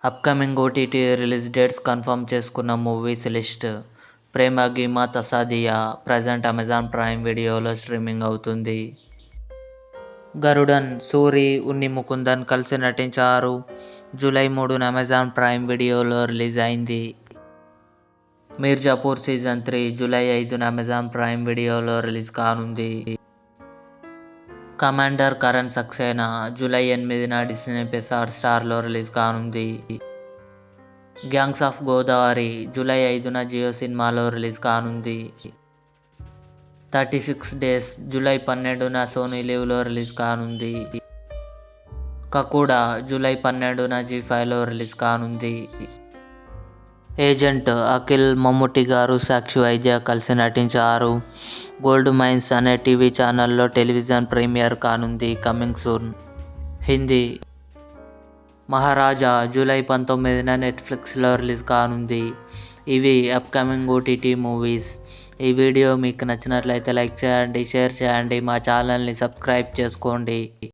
Upcoming OTT release dates confirm చేసుకున్న movies list. 'ప్రేమ గీమా తసాదియా' ప్రజెంట్ అమెజాన్ ప్రైమ్ వీడియోలో స్ట్రీమింగ్ అవుతుంది. 'గరుడన్' సూరి, ఉన్ని ముకుందన్ కలిసి నటించారు. జూలై 3న అమెజాన్ ప్రైమ్ వీడియోలో రిలీజ్ అయింది. 'మీర్జాపూర్ సీజన్ 3' జూలై 5న అమెజాన్ ప్రైమ్ వీడియోలో రిలీజ్ కానుంది. 'కమాండర్ కరణ్ సక్సేనా' జూలై 8న డిస్నీ ప్లస్ హాట్‌స్టార్లో రిలీజ్ కానుంది. 'గ్యాంగ్స్ ఆఫ్ గోదావరి' జూలై 5న జియో సినిమాలో రిలీజ్ కానుంది. 36 డేస్ జూలై 12న సోనీ లివ్‌లో రిలీజ్ కానుంది. 'కకుడా' జూలై 12న జీ5లో రిలీజ్ కానుంది. 'ఏజెంట్ అఖిల్' మమ్ముట్టి గారు, సాక్షి వైద్య కలిసి నటించారు. 'గోల్డ్ మైన్స్' అనే టీవీ ఛానల్లో టెలివిజన్ ప్రీమియర్ కానుంది. Coming soon. Hindi 'Maharaja' July 19న నెట్ఫ్లిక్స్లో రిలీజ్ కానుంది. ఇవి అప్కమింగ్ ఓటీటీ మూవీస్. ఈ వీడియో మీకు నచ్చినట్లయితే లైక్ చేయండి, షేర్ చేయండి, మా ఛానల్ని సబ్స్క్రైబ్ చేసుకోండి.